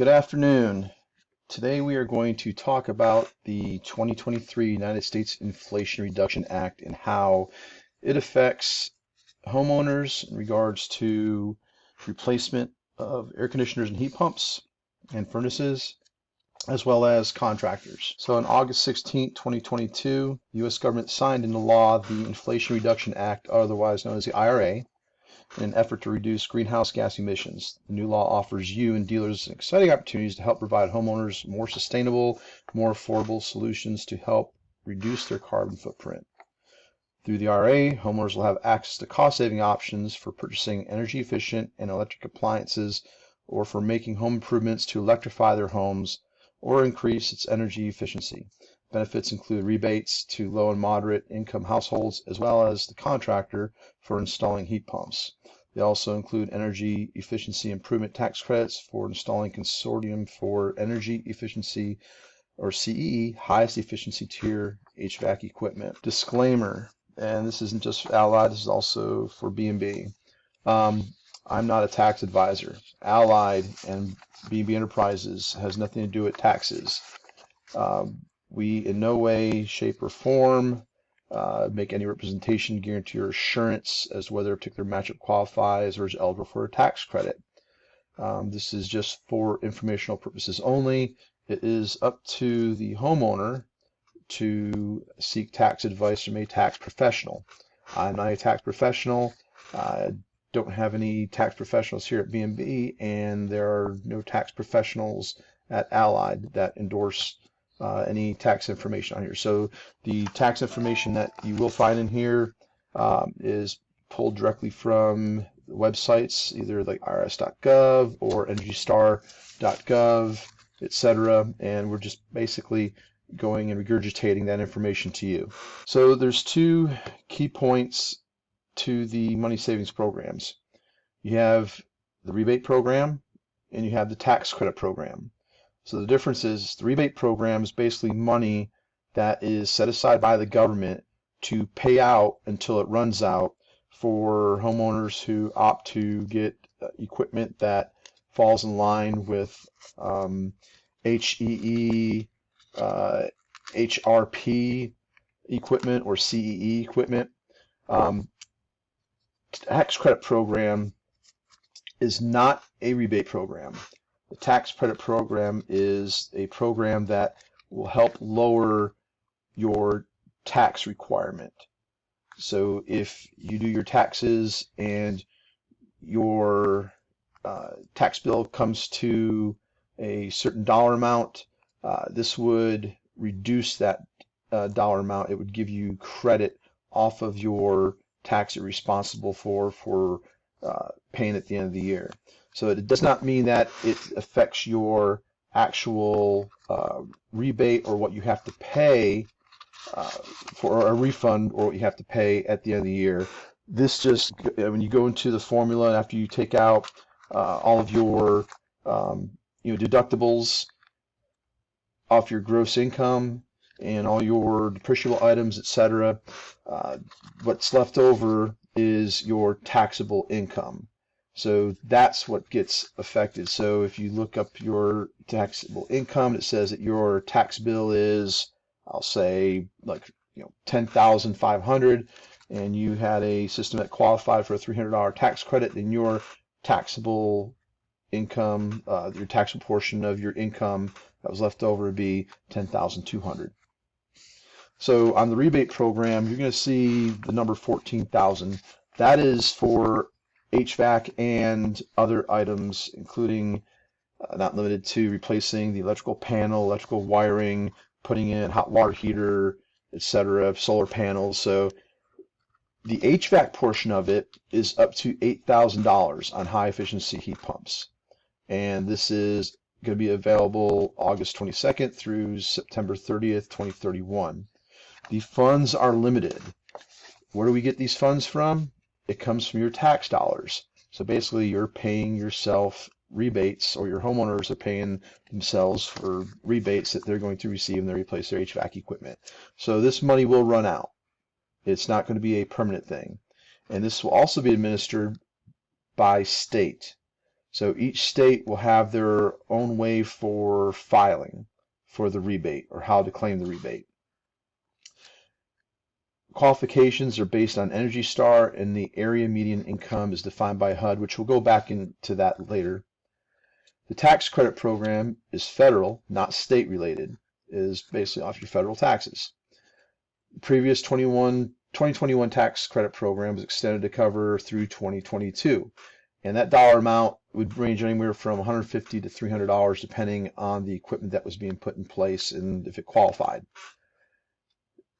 Good afternoon. Today we are going to talk about the 2023 United States Inflation Reduction Act and how it affects homeowners in regards to replacement of air conditioners and heat pumps and furnaces, as well as contractors. So on August 16, 2022, the U.S. government signed into law the Inflation Reduction Act, otherwise known as the IRA, in an effort to reduce greenhouse gas emissions. The new law offers you and dealers exciting opportunities to help provide homeowners more sustainable, more affordable solutions to help reduce their carbon footprint. Through the IRA, homeowners will have access to cost-saving options for purchasing energy-efficient and electric appliances, or for making home improvements to electrify their homes or increase its energy efficiency. Benefits include rebates to low and moderate income households, as well as the contractor for installing heat pumps. They also include energy efficiency improvement tax credits for installing Consortium for Energy Efficiency, or CEE, highest efficiency tier HVAC equipment. Disclaimer, and this isn't just for Allied, this is also for B&B. I'm not a tax advisor. Allied and B&B Enterprises has nothing to do with taxes. We in no way, shape, or form make any representation, guarantee, or assurance as to whether a particular matchup qualifies or is eligible for a tax credit. This is just for informational purposes only. It is up to the homeowner to seek tax advice from a tax professional. I'm not a tax professional. I don't have any tax professionals here at B&B, and there are no tax professionals at Allied that endorse any tax information on here. So the tax information that you will find in here is pulled directly from websites, either like irs.gov or energystar.gov, etc. And we're just basically going and regurgitating that information to you. So there's two key points to the money savings programs. You have the rebate program and you have the tax credit program. So the difference is the rebate program is basically money that is set aside by the government to pay out until it runs out for homeowners who opt to get equipment that falls in line with HEE, HRP equipment or CEE equipment. Tax credit program is not a rebate program. The tax credit program is a program that will help lower your tax requirement. So if you do your taxes and your tax bill comes to a certain dollar amount, this would reduce that dollar amount. It would give you credit off of your tax you're responsible for paying at the end of the year. So it does not mean that it affects your actual rebate or what you have to pay for a refund or what you have to pay at the end of the year. This just, when you go into the formula and after you take out all of your deductibles off your gross income and all your depreciable items, etc., what's left over is your taxable income. So that's what gets affected. So if you look up your taxable income, it says that your tax bill is, I'll say, like $10,500, and you had a system that qualified for a $300 tax credit, then your taxable income, your taxable portion of your income that was left over would be $10,200. So on the rebate program, you're going to see the number 14,000. That is for HVAC and other items, including not limited to replacing the electrical panel, electrical wiring, putting in hot water heater, etc., solar panels. So the HVAC portion of it is up to $8,000 on high efficiency heat pumps. And this is going to be available August 22nd through September 30th, 2031. The funds are limited. Where do we get these funds from? It comes from your tax dollars. So basically you're paying yourself rebates, or your homeowners are paying themselves for rebates that they're going to receive when they replace their HVAC equipment. So this money will run out. It's not going to be a permanent thing. And this will also be administered by state. So each state will have their own way for filing for the rebate or how to claim the rebate. Qualifications are based on Energy Star, and the area median income is defined by HUD, which we'll go back into that later. The tax credit program is federal, not state related. It is basically off your federal taxes. The previous 2021 tax credit program was extended to cover through 2022. And that dollar amount would range anywhere from $150 to $300 depending on the equipment that was being put in place and if it qualified.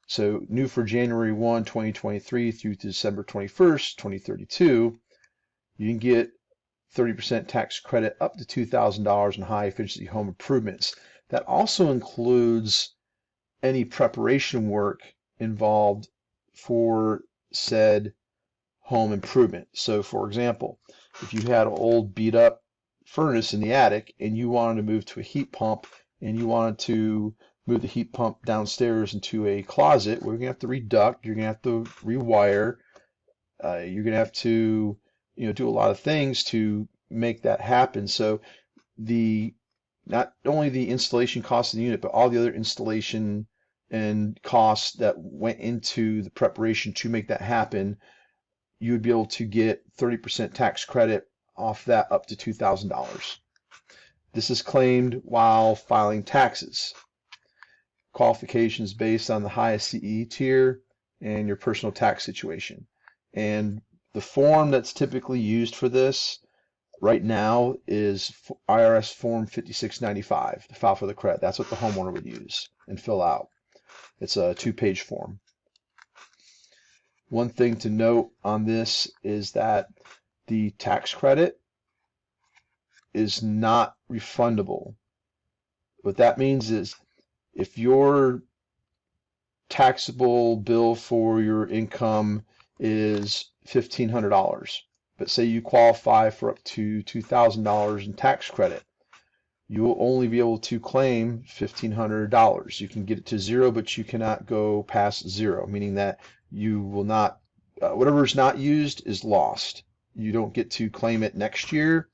So new for January 1, 2023 through December 21st, 2032, you can get 30% tax credit up to $2,000 in high efficiency home improvements. That also includes any preparation work involved for said home improvement. So for example, if you had an old beat up furnace in the attic and you wanted to move to a heat pump and you wanted to move the heat pump downstairs into a closet, we're going to have to reduct, you're going to have to rewire, you're going to have to do a lot of things to make that happen. So not only the installation cost of the unit, but all the other installation and costs that went into the preparation to make that happen, you would be able to get 30% tax credit off that up to $2,000. This is claimed while filing taxes. Qualifications based on the highest CE tier and your personal tax situation. And the form that's typically used for this right now is IRS Form 5695 to file for the credit. That's what the homeowner would use and fill out. It's a 2-page form. One thing to note on this is that the tax credit is not refundable. What that means is if your taxable bill for your income is $1,500, but say you qualify for up to $2,000 in tax credit, you will only be able to claim $1,500. You can get it to zero, but you cannot go past zero, meaning that you will not, whatever is not used is lost. You don't get to claim it next year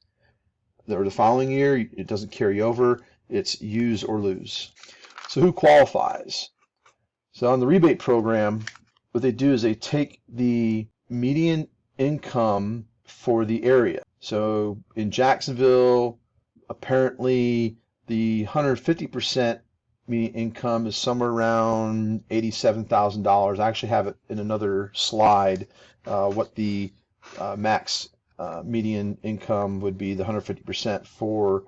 or the following year. It doesn't carry over. It's use or lose. So who qualifies? So on the rebate program, what they do is they take the median income for the area. So in Jacksonville, apparently the 150% median income is somewhere around $87,000. I actually have it in another slide, what the max median income would be, the 150% for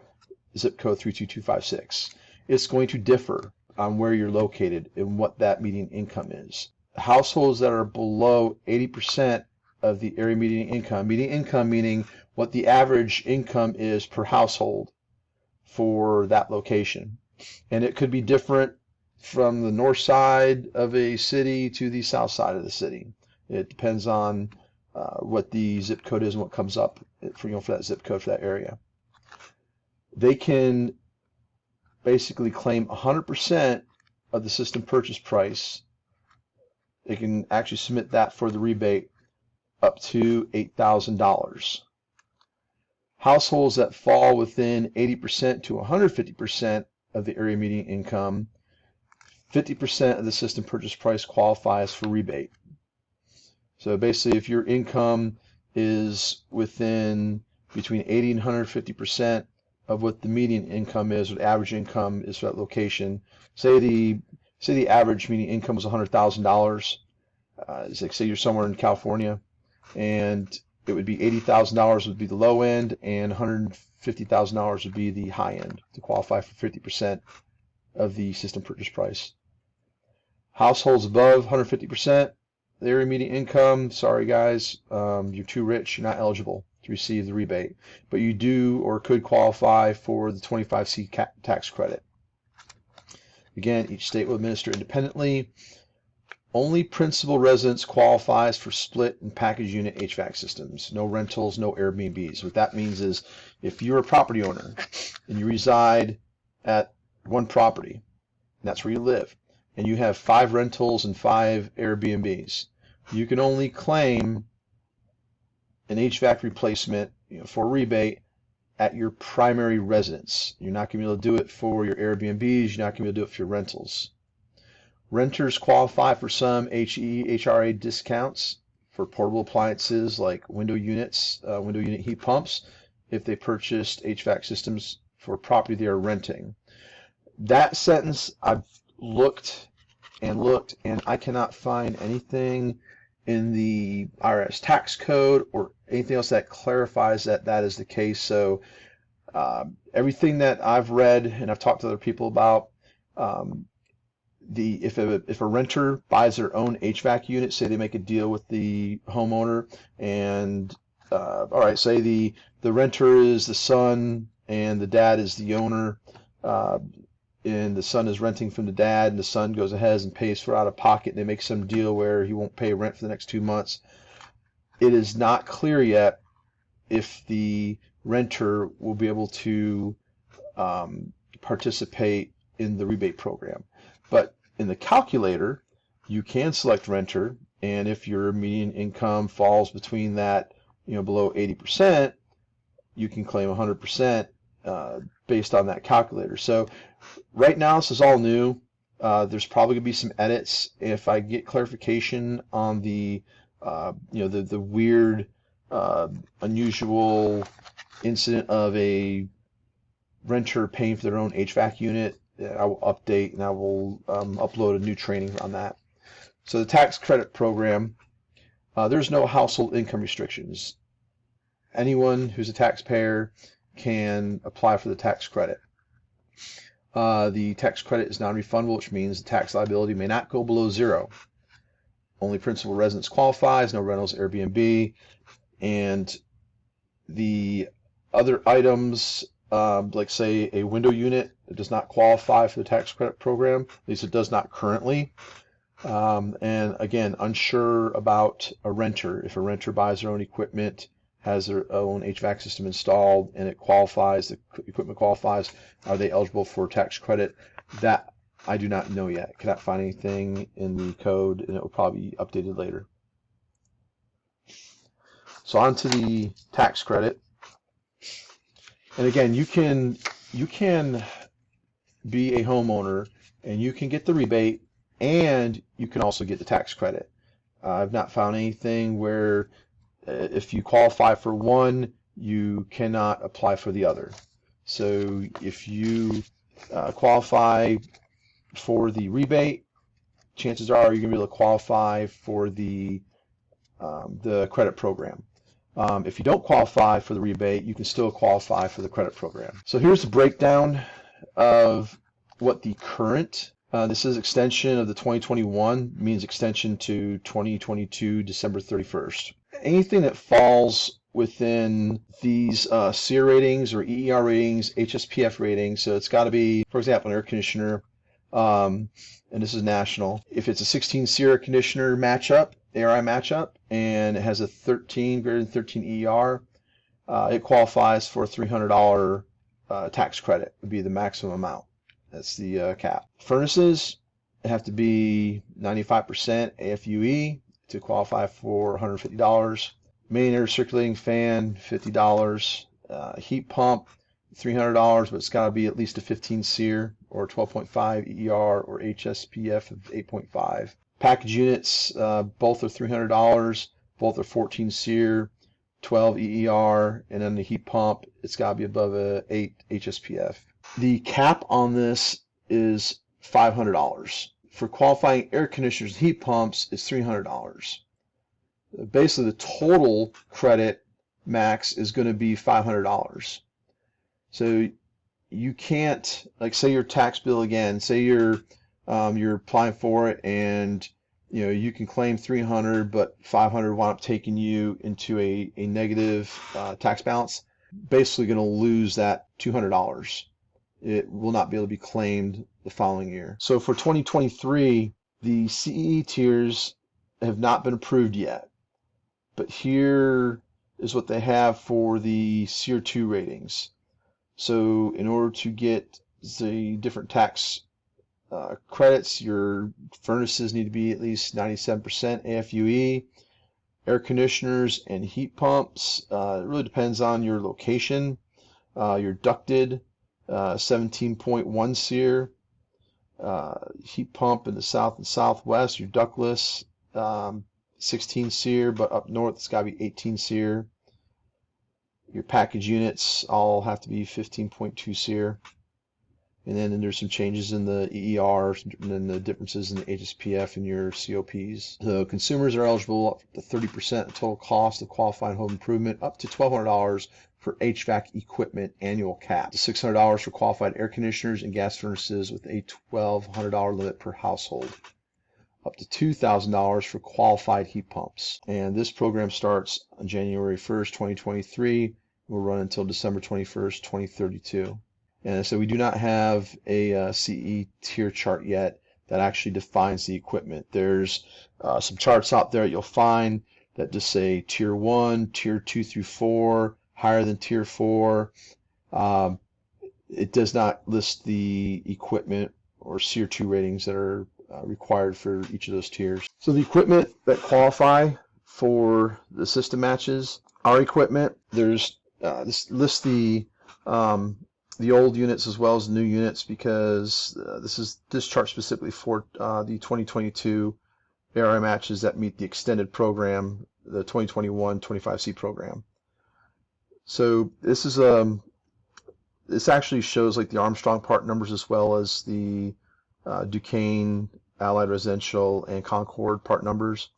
zip code 32256. It's going to differ on where you're located and what that median income is. Households that are below 80% of the area median income meaning what the average income is per household for that location. And it could be different from the north side of a city to the south side of the city. It depends on what the zip code is and what comes up for that zip code for that area. They can basically claim 100% of the system purchase price. They can actually submit that for the rebate up to $8,000. Households that fall within 80% to 150% of the area median income, 50% of the system purchase price qualifies for rebate. So basically, if your income is within between 80 and 150% of what the median income is, or the average income is for that location, say the average median income was $100,000. Say you're somewhere in California, and it would be $80,000 would be the low end, and $150,000 would be the high end to qualify for 50% of the system purchase price. Households above 150%, their immediate income, sorry guys, you're too rich, you're not eligible to receive the rebate, but you do or could qualify for the 25C tax credit. Again, each state will administer independently. Only principal residence qualifies for split and package unit HVAC systems. No rentals, no Airbnbs. What that means is if you're a property owner and you reside at one property, and that's where you live, and you have 5 rentals and 5 Airbnbs, you can only claim an HVAC replacement for a rebate at your primary residence. You're not going to be able to do it for your Airbnbs. You're not going to be able to do it for your rentals. Renters qualify for some HRA discounts for portable appliances like window units, window unit heat pumps, if they purchased HVAC systems for property they are renting. That sentence, I've looked and I cannot find anything in the IRS tax code or anything else that clarifies that that is the case. So everything that I've read and I've talked to other people about, if a renter buys their own HVAC unit, say they make a deal with the homeowner, and all right, say the renter is the son and the dad is the owner, and the son is renting from the dad, and the son goes ahead and pays for out of pocket, and they make some deal where he won't pay rent for the next 2 months. It is not clear yet if the renter will be able to participate in the rebate program. But in the calculator, you can select renter, and if your median income falls between that, below 80%, you can claim 100% based on that calculator. So right now, this is all new. There's probably going to be some edits. If I get clarification on the weird, unusual incident of a renter paying for their own HVAC unit, I will update and I will upload a new training on that. So the tax credit program, there's no household income restrictions. Anyone who's a taxpayer can apply for the tax credit. The tax credit is non-refundable, which means the tax liability may not go below zero. Only principal residence qualifies, no rentals, Airbnb, and the other items, like say a window unit, it does not qualify for the tax credit program. At least it does not currently. And again, unsure about a renter. If a renter buys their own equipment, has their own HVAC system installed, and it qualifies, the equipment qualifies, are they eligible for tax credit? That I do not know yet. Cannot find anything in the code, and it will probably be updated later. So on to the tax credit. And again, you can be a homeowner and you can get the rebate and you can also get the tax credit. I've not found anything where if you qualify for one, you cannot apply for the other. So if you qualify for the rebate, chances are you're going to be able to qualify for the credit program. If you don't qualify for the rebate, you can still qualify for the credit program. So here's the breakdown of what the current, this is extension of the 2021, means extension to 2022 December 31st. Anything that falls within these SEER ratings or EER ratings, HSPF ratings, so it's got to be, for example, an air conditioner, and this is national. If it's a 16 SEER air conditioner matchup, ARI matchup, and it has a 13, greater than 13 ER, it qualifies for a $300 tax credit, would be the maximum amount. That's the cap. Furnaces have to be 95% AFUE to qualify for $150. Main air circulating fan, $50. Heat pump, $300, but it's got to be at least a 15 SEER or 12.5 ER or HSPF of 8.5. Package units, both are $300, both are 14 SEER, 12 EER, and then the heat pump, it's got to be above a 8 HSPF. The cap on this is $500. For qualifying air conditioners and heat pumps, it's $300. Basically, the total credit max is going to be $500. So you can't, like, say your tax bill again, say you're applying for it, and you can claim $300, but $500 wound up taking you into a negative tax balance. Basically, going to lose that $200. It will not be able to be claimed the following year. So for 2023, the CEE tiers have not been approved yet, but here is what they have for the SEER 2 ratings. So in order to get the different tax credits, your furnaces need to be at least 97% AFUE. Air conditioners and heat pumps, it really depends on your location. your ducted 17.1 SEER, heat pump in the south and southwest, your ductless 16 SEER, but up north it's got to be 18 SEER. Your package units all have to be 15.2 SEER. And then there's some changes in the EER and then the differences in the HSPF and your COPs. So consumers are eligible up to 30% of total cost of qualifying home improvement, up to $1,200 for HVAC equipment annual cap, $600 for qualified air conditioners and gas furnaces with a $1,200 limit per household, up to $2,000 for qualified heat pumps. And this program starts on January 1st, 2023. Will run until December 21st, 2032. And so we do not have a CE tier chart yet that actually defines the equipment. There's some charts out there that you'll find that just say tier 1, tier 2 through 4, higher than tier 4. It does not list the equipment or tier 2 ratings that are required for each of those tiers. So the equipment that qualify for the system matches, our equipment, there's this lists the old units as well as the new units, because this chart specifically for the 2022 ARI matches that meet the extended program, the 2021 25C program. So this is this actually shows like the Armstrong part numbers as well as the Duquesne, Allied Residential, and Concord part numbers.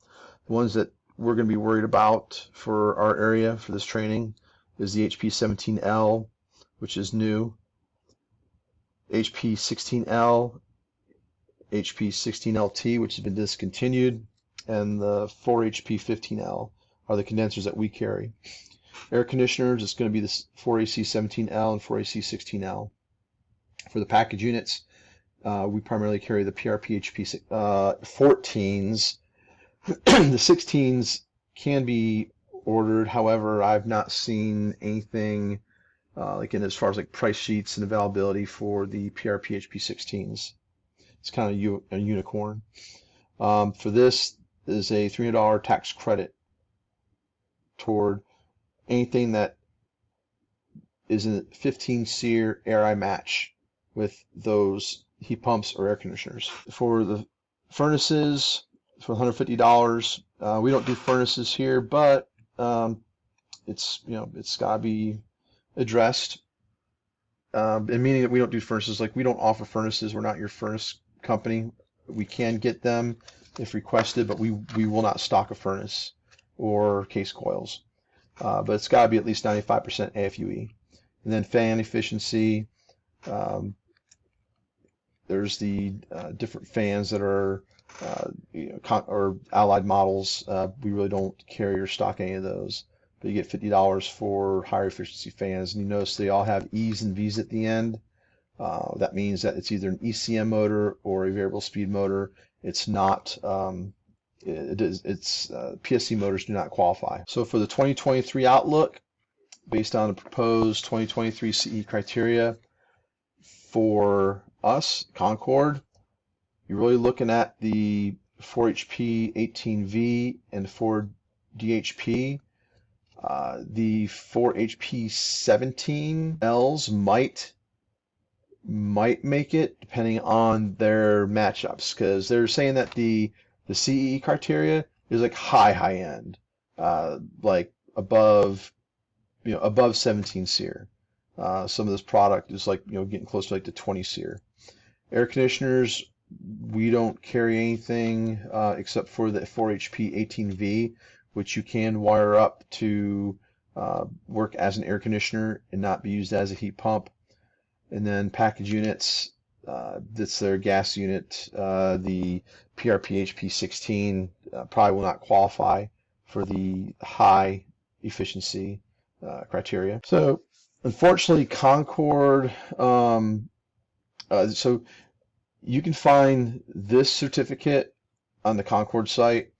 The ones that we're going to be worried about for our area for this training is the HP 17L, which is new, HP 16L, HP 16LT, which has been discontinued, and the 4HP 15L are the condensers that we carry. Air conditioners, it's going to be the 4AC 17L and 4AC 16L. For the package units, we primarily carry the PRP HP 14s. The 16s can be ordered, however, I've not seen anything like in as far as like price sheets and availability for the PRP HP 16s. It's kind of a unicorn. For this is a $300 tax credit toward anything that is in 15 SEER ARI match with those heat pumps or air conditioners. For the furnaces, for $150, we don't do furnaces here, but it's got to be addressed. And meaning that we don't do furnaces, like we don't offer furnaces. We're not your furnace company. We can get them if requested, but we will not stock a furnace or case coils. But it's got to be at least 95% AFUE. And then fan efficiency. There's the different fans that are or allied models. We really don't carry or stock any of those. But you get $50 for higher efficiency fans. And you notice they all have E's and V's at the end. That means that it's either an ECM motor or a variable speed motor. It's not. PSC motors do not qualify. So for the 2023 outlook, based on the proposed 2023 CE criteria for us, Concord, you're really looking at the 4HP 18V and 4DHP. The 4HP 17Ls might make it depending on their matchups, because they're saying that the CE criteria is like high end, like above 17 SEER. Some of this product is like getting close to like the 20 SEER. Air conditioners, we don't carry anything except for the 4HP 18V, which you can wire up to work as an air conditioner and not be used as a heat pump. And then package units, that's their gas unit. The PRP HP 16 probably will not qualify for the high efficiency criteria. So unfortunately, Concord, so you can find this certificate on the Concord site.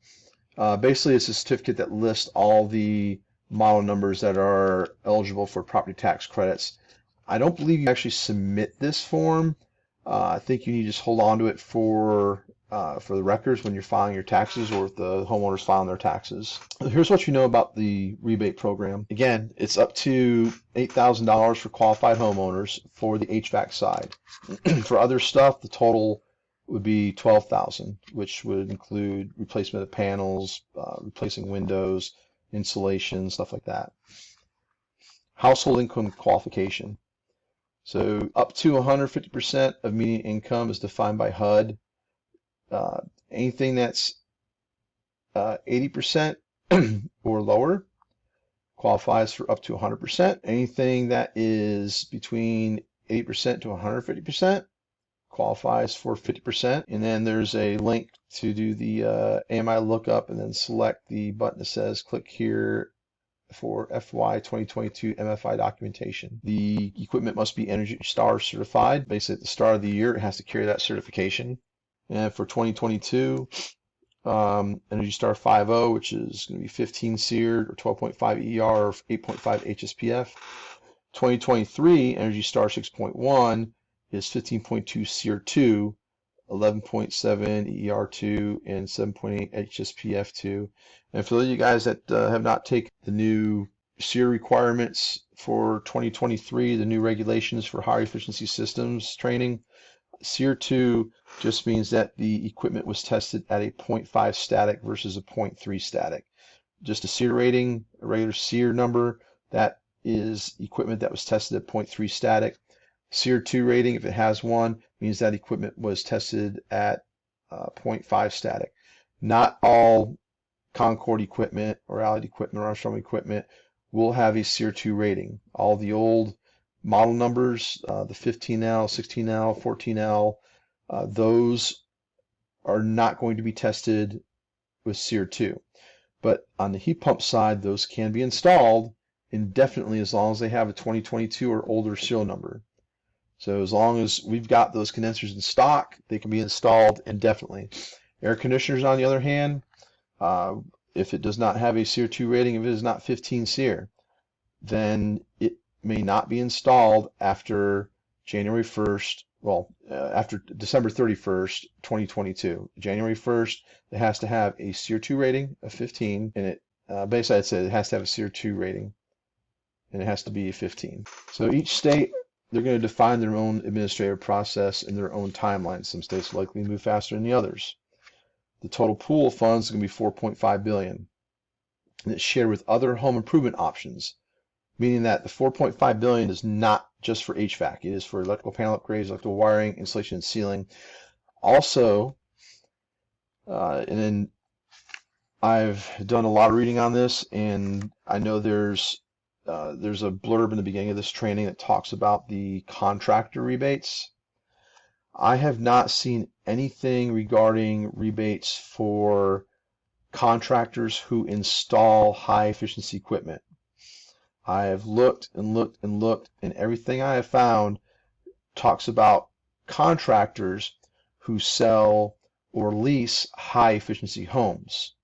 Basically, it's a certificate that lists all the model numbers that are eligible for property tax credits. I don't believe you actually submit this form. I think you need to just hold on to it for for the records when you're filing your taxes or if the homeowners filing their taxes. Here's what you know about the rebate program. Again, it's up to $8,000 for qualified homeowners for the HVAC side. For other stuff, the total would be $12,000, which would include replacement of panels, replacing windows, insulation, stuff like that. Household income qualification. So up to 150% of median income is defined by HUD. Anything that's 80% or lower qualifies for up to 100%. Anything that is between 80% to 150% qualifies for 50%. And then there's a link to do the AMI lookup and then select the button that says click here for FY 2022 MFI documentation. The equipment must be Energy Star certified. Basically, at the start of the year, it has to carry that certification. And for 2022, Energy Star 5.0, which is going to be 15 SEER or 12.5 ER or 8.5 HSPF. 2023, Energy Star 6.1 is 15.2 SEER 2, 11.7 ER2, and 7.8 HSPF2. And for those of you guys that have not taken the new SEER requirements for 2023, the new regulations for higher efficiency systems training, SEER 2 just means that the equipment was tested at a 0.5 static versus a 0.3 static. Just a SEER rating, a regular SEER number, that is equipment that was tested at 0.3 static. SEER 2 rating, if it has one, means that equipment was tested at 0.5 static. Not all Concord equipment or Allied equipment or Armstrong equipment will have a SEER 2 rating. All the old model numbers, the 15L, 16L, 14L, those are not going to be tested with SEER 2. But on the heat pump side, those can be installed indefinitely as long as they have a 2022 or older serial number. So as long as we've got those condensers in stock, they can be installed indefinitely. Air conditioners, on the other hand, if it does not have a SEER 2 rating, if it is not 15 SEER, then it may not be installed after January 1st, after December 31st, 2022. January 1st, it has to have a SEER 2 rating of 15, and it basically I'd say it has to have a SEER 2 rating, and it has to be 15. So each state, they're going to define their own administrative process and their own timeline. Some states likely move faster than the others. The total pool of funds is going to be $4.5 billion, and it's shared with other home improvement options, meaning that the $4.5 billion is not just for HVAC. It is for electrical panel upgrades, electrical wiring, insulation, and sealing. Also, and then I've done a lot of reading on this, and I know there's a blurb in the beginning of this training that talks about the contractor rebates. I have not seen anything regarding rebates for contractors who install high efficiency equipment. I have looked and looked and looked, and everything I have found talks about contractors who sell or lease high efficiency homes,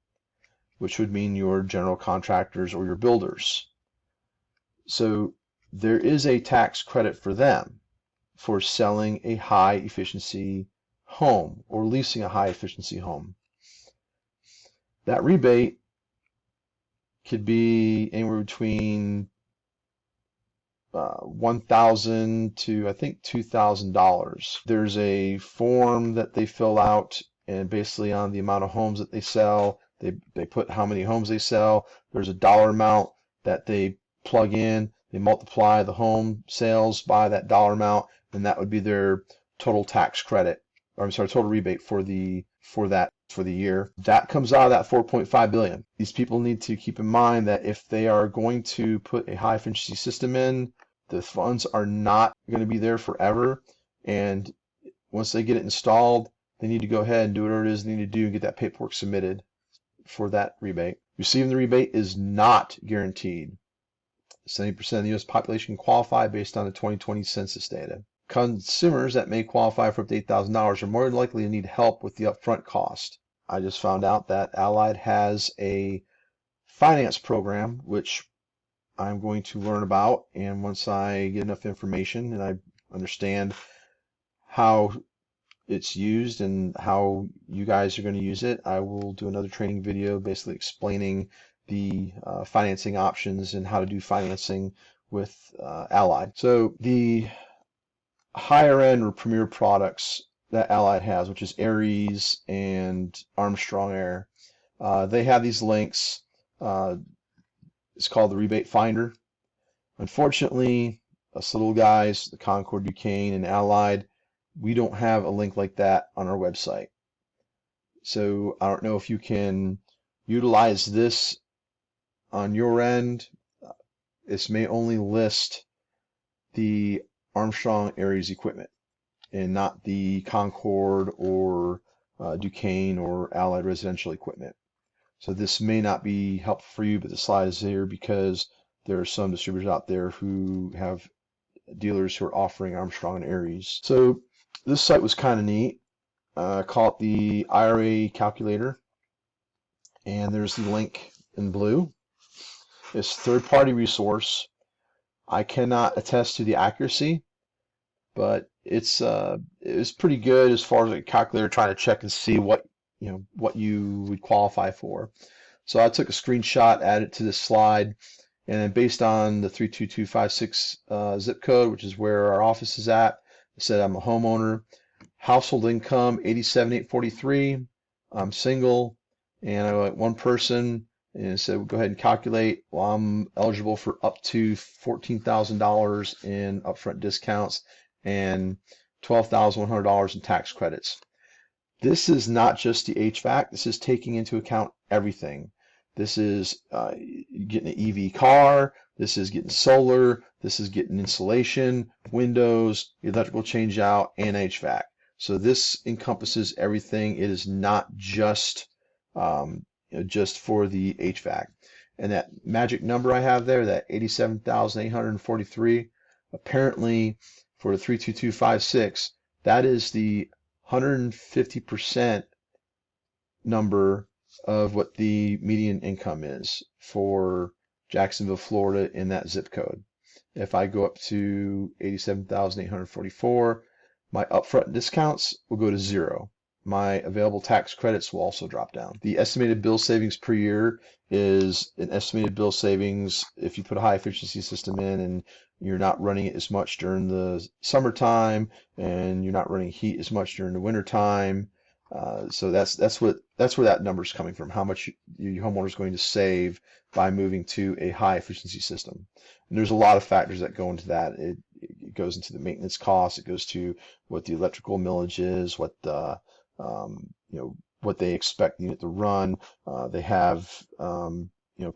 which would mean your general contractors or your builders. So there is a tax credit for them for selling a high efficiency home or leasing a high efficiency home. That rebate could be anywhere between $1,000 to I think $2,000. There's a form that they fill out, and basically on the amount of homes that they sell, they put how many homes they sell. There's a dollar amount that they plug in. They multiply the home sales by that dollar amount, and that would be their total tax credit, or I'm sorry, total rebate for the year. That comes out of that $4.5 billion. These people need to keep in mind that if they are going to put a high efficiency system in, the funds are not going to be there forever, and once they get it installed, they need to go ahead and do whatever it is they need to do and get that paperwork submitted for that rebate. Receiving the rebate is not guaranteed. 70% of the U.S. population qualify based on the 2020 census data. Consumers that may qualify for up to $8,000 are more likely to need help with the upfront cost. I just found out that Allied has a finance program, which I'm going to learn about, and once I get enough information and I understand how it's used and how you guys are going to use it, I will do another training video basically explaining the financing options and how to do financing with Allied. So the higher end or premier products that Allied has, which is Aries and Armstrong Air, they have these links. It's called the Rebate Finder. Unfortunately, us little guys, the Concord, Duquesne, and Allied, we don't have a link like that on our website. So I don't know if you can utilize this on your end. This may only list the Armstrong Aries equipment and not the Concord or Duquesne or Allied residential equipment. So this may not be helpful for you, but the slide is here because there are some distributors out there who have dealers who are offering Armstrong and Aries. So this site was kind of neat. Call it the IRA calculator, and there's the link in blue. It's a third-party resource. I cannot attest to the accuracy, but it's pretty good as far as a calculator trying to check and see what you would qualify for. So I took a screenshot, added it to this slide, and then based on the 32256 zip code, which is where our office is at, I said I'm a homeowner. Household income 87,843. I'm single, and I like one person. And it said, go ahead and calculate. Well, I'm eligible for up to $14,000 in upfront discounts and $12,100 in tax credits. This is not just the HVAC. This is taking into account everything. This is getting an EV car. This is getting solar. This is getting insulation, windows, electrical change out, and HVAC. So this encompasses everything. It is not just just for the HVAC. And that magic number I have there, that 87,843, apparently for the 32256, that is the 150% number of what the median income is for Jacksonville, Florida in that zip code. If I go up to 87,844, my upfront discounts will go to 0. My available tax credits will also drop down. The estimated bill savings per year is an estimated bill savings if you put a high efficiency system in and you're not running it as much during the summertime and you're not running heat as much during the wintertime. So that's where that number is coming from, how much your homeowner is going to save by moving to a high efficiency system. And there's a lot of factors that go into that. It goes into the maintenance costs. It goes to what the electrical millage is, what the what they expect the unit to run. They have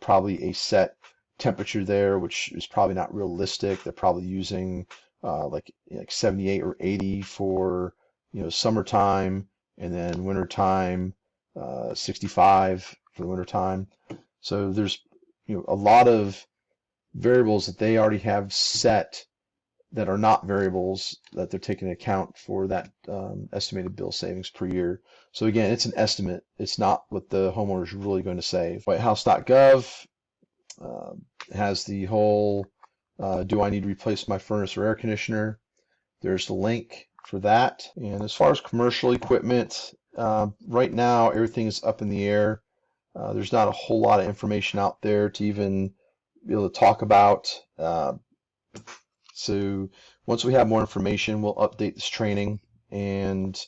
probably a set temperature there, which is probably not realistic. They're probably using like 78 or 80 for summertime, and then wintertime 65 for the wintertime. So there's a lot of variables that they already have set that are not variables that they're taking into account for that estimated bill savings per year. So again, it's an estimate. It's not what the homeowner is really going to save. Whitehouse.gov has the whole do I need to replace my furnace or air conditioner? There's the link for that. And as far as commercial equipment, right now everything is up in the air. There's not a whole lot of information out there to even be able to talk about. So once we have more information, we'll update this training and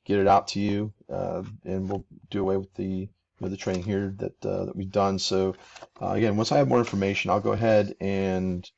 get it out to you, and we'll do away with the training here that we've done. So again, once I have more information, I'll go ahead and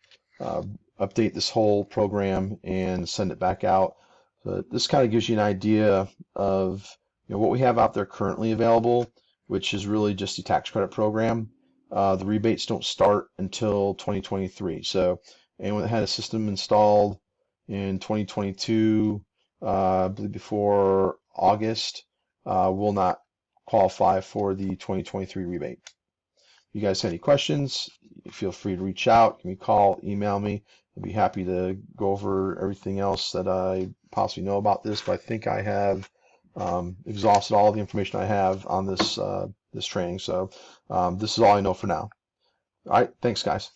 update this whole program and send it back out. So this kind of gives you an idea of what we have out there currently available, which is really just the tax credit program. The rebates don't start until 2023. So anyone that had a system installed in 2022, I believe before August, will not qualify for the 2023 rebate. If you guys have any questions, feel free to reach out, give me a call, email me. I'd be happy to go over everything else that I possibly know about this, but I think I have exhausted all the information I have on this training. So this is all I know for now. All right, thanks guys.